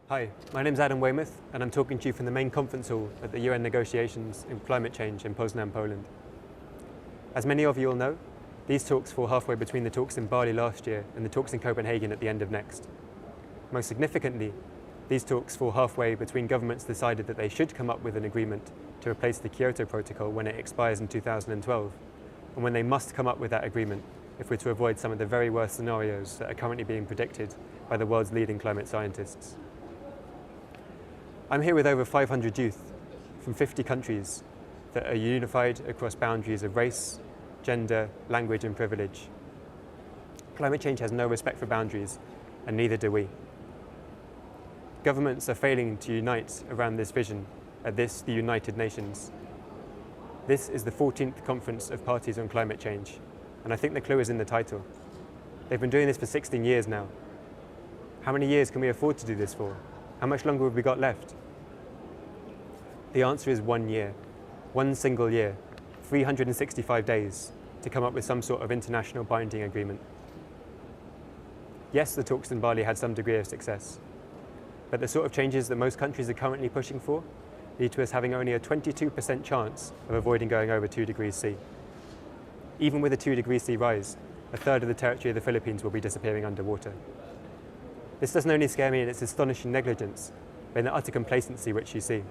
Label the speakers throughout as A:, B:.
A: Hi, my name's Adam Weymouth, and I'm talking to you from the main conference hall at the UN negotiations in climate change in Poznan, Poland. As many of you will know, these talks fall halfway between the talks in Bali last year and the talks in Copenhagen at the end of next. Most significantly, these talks fall halfway between governments decided that they should come up with an agreement to replace the Kyoto Protocol when it expires in 2012, and when they must come up with that agreement if we're to avoid some of the very worst scenarios that are currently being predicted by the world's leading climate scientists. I'm here with over 500 youth from 50 countries that are unified across boundaries of race, gender, language and privilege. Climate change has no respect for boundaries, and neither do we. Governments are failing to unite around this vision at the United Nations. This is the 14th Conference of Parties on Climate Change, and I think the clue is in the title. They've been doing this for 16 years now. How many years can we afford to do this for? How much longer have we got left? The answer is 1 year, one single year, 365 days to come up with some sort of international binding agreement. Yes, the talks in Bali had some degree of success, but the sort of changes that most countries are currently pushing for lead to us having only a 22% chance of avoiding going over 2 degrees C. Even with a 2 degrees C rise, a third of the territory of the Philippines will be disappearing underwater. This doesn't only scare me in its astonishing negligence, but in the utter complacency which you see.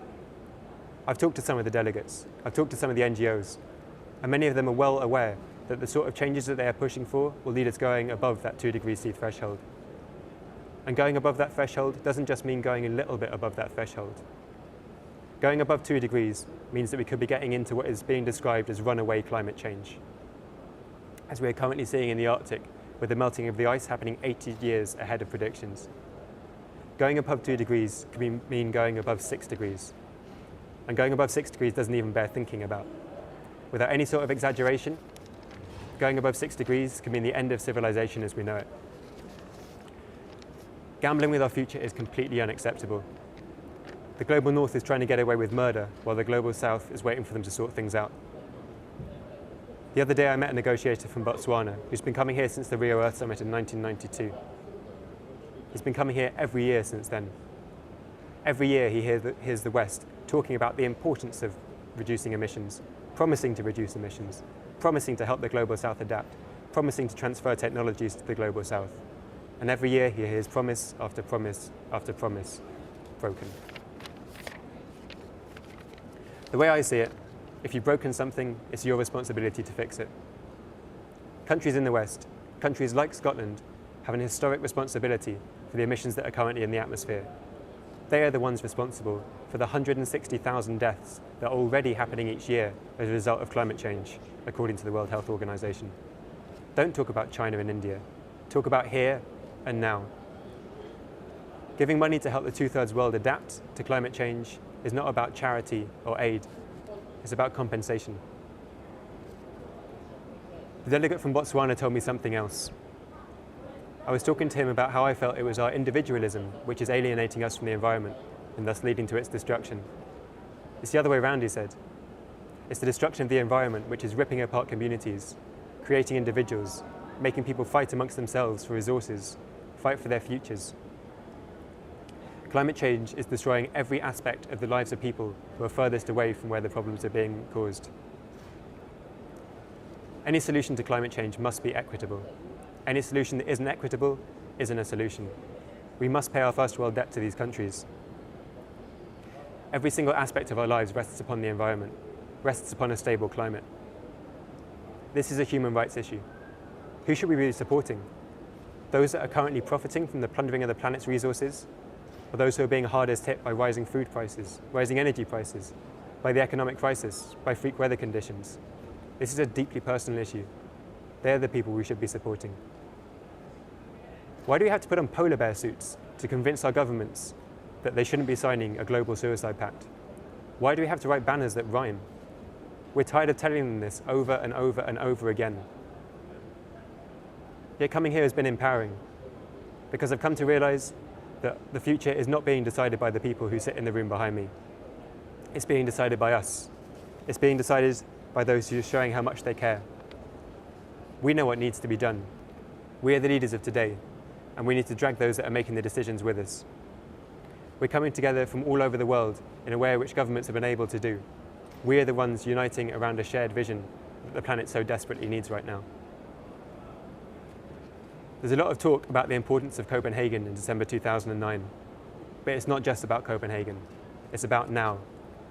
A: I've talked to some of the delegates, I've talked to some of the NGOs, and many of them are well aware that the sort of changes that they are pushing for will lead us going above that 2 degrees C threshold. And going above that threshold doesn't just mean going a little bit above that threshold. Going above 2 degrees means that we could be getting into what is being described as runaway climate change, as we are currently seeing in the Arctic, with the melting of the ice happening 80 years ahead of predictions. Going above 2 degrees could mean going above 6 degrees. And going above 6 degrees doesn't even bear thinking about. Without any sort of exaggeration, going above 6 degrees can mean the end of civilization as we know it. Gambling with our future is completely unacceptable. The global north is trying to get away with murder, while the global south is waiting for them to sort things out. The other day I met a negotiator from Botswana who's been coming here since the Rio Earth Summit in 1992. He's been coming here every year since then. Every year he hears the West talking about the importance of reducing emissions, promising to reduce emissions, promising to help the global south adapt, promising to transfer technologies to the global south. And every year he hears promise after promise after promise broken. The way I see it, if you've broken something, it's your responsibility to fix it. Countries in the West, countries like Scotland, have an historic responsibility for the emissions that are currently in the atmosphere. They are the ones responsible for the 160,000 deaths that are already happening each year as a result of climate change, according to the World Health Organization. Don't talk about China and India. Talk about here and now. Giving money to help the two-thirds world adapt to climate change is not about charity or aid. It's about compensation. The delegate from Botswana told me something else. I was talking to him about how I felt it was our individualism which is alienating us from the environment and thus leading to its destruction. It's the other way around, he said. It's the destruction of the environment which is ripping apart communities, creating individuals, making people fight amongst themselves for resources, fight for their futures. Climate change is destroying every aspect of the lives of people who are furthest away from where the problems are being caused. Any solution to climate change must be equitable. Any solution that isn't equitable isn't a solution. We must pay our first world debt to these countries. Every single aspect of our lives rests upon the environment, rests upon a stable climate. This is a human rights issue. Who should we be supporting? Those that are currently profiting from the plundering of the planet's resources, or those who are being hardest hit by rising food prices, rising energy prices, by the economic crisis, by freak weather conditions? This is a deeply personal issue. They're the people we should be supporting. Why do we have to put on polar bear suits to convince our governments that they shouldn't be signing a global suicide pact? Why do we have to write banners that rhyme? We're tired of telling them this over and over and over again. Yet coming here has been empowering, because I've come to realize that the future is not being decided by the people who sit in the room behind me. It's being decided by us. It's being decided by those who are showing how much they care. We know what needs to be done. We are the leaders of today, and we need to drag those that are making the decisions with us. We're coming together from all over the world in a way which governments have been able to do. We are the ones uniting around a shared vision that the planet so desperately needs right now. There's a lot of talk about the importance of Copenhagen in December 2009, but it's not just about Copenhagen. It's about now,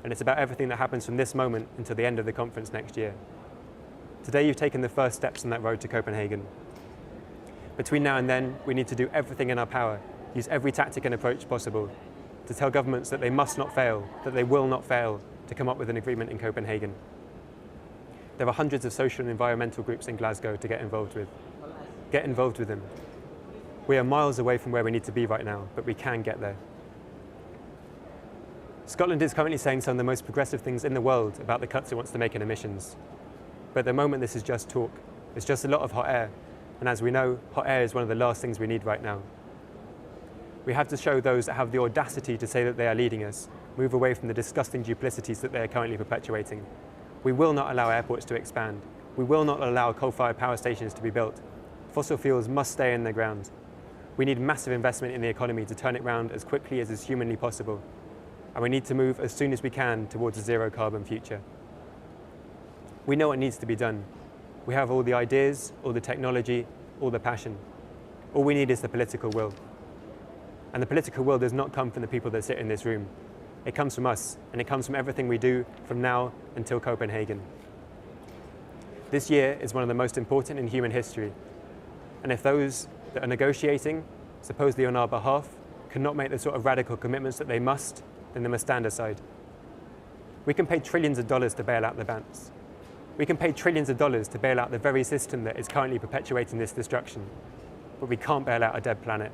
A: and it's about everything that happens from this moment until the end of the conference next year. Today you've taken the first steps on that road to Copenhagen. Between now and then, we need to do everything in our power, use every tactic and approach possible to tell governments that they must not fail, that they will not fail to come up with an agreement in Copenhagen. There are hundreds of social and environmental groups in Glasgow to get involved with. Get involved with them. We are miles away from where we need to be right now, but we can get there. Scotland is currently saying some of the most progressive things in the world about the cuts it wants to make in emissions. But at the moment, this is just talk. It's just a lot of hot air. And as we know, hot air is one of the last things we need right now. We have to show those that have the audacity to say that they are leading us, move away from the disgusting duplicities that they are currently perpetuating. We will not allow airports to expand. We will not allow coal-fired power stations to be built. Fossil fuels must stay in the ground. We need massive investment in the economy to turn it round as quickly as is humanly possible. And we need to move as soon as we can towards a zero-carbon future. We know what needs to be done. We have all the ideas, all the technology, all the passion. All we need is the political will. And the political will does not come from the people that sit in this room. It comes from us, and it comes from everything we do from now until Copenhagen. This year is one of the most important in human history. And if those that are negotiating, supposedly on our behalf, cannot make the sort of radical commitments that they must, then they must stand aside. We can pay trillions of dollars to bail out the banks. We can pay trillions of dollars to bail out the very system that is currently perpetuating this destruction. But we can't bail out a dead planet.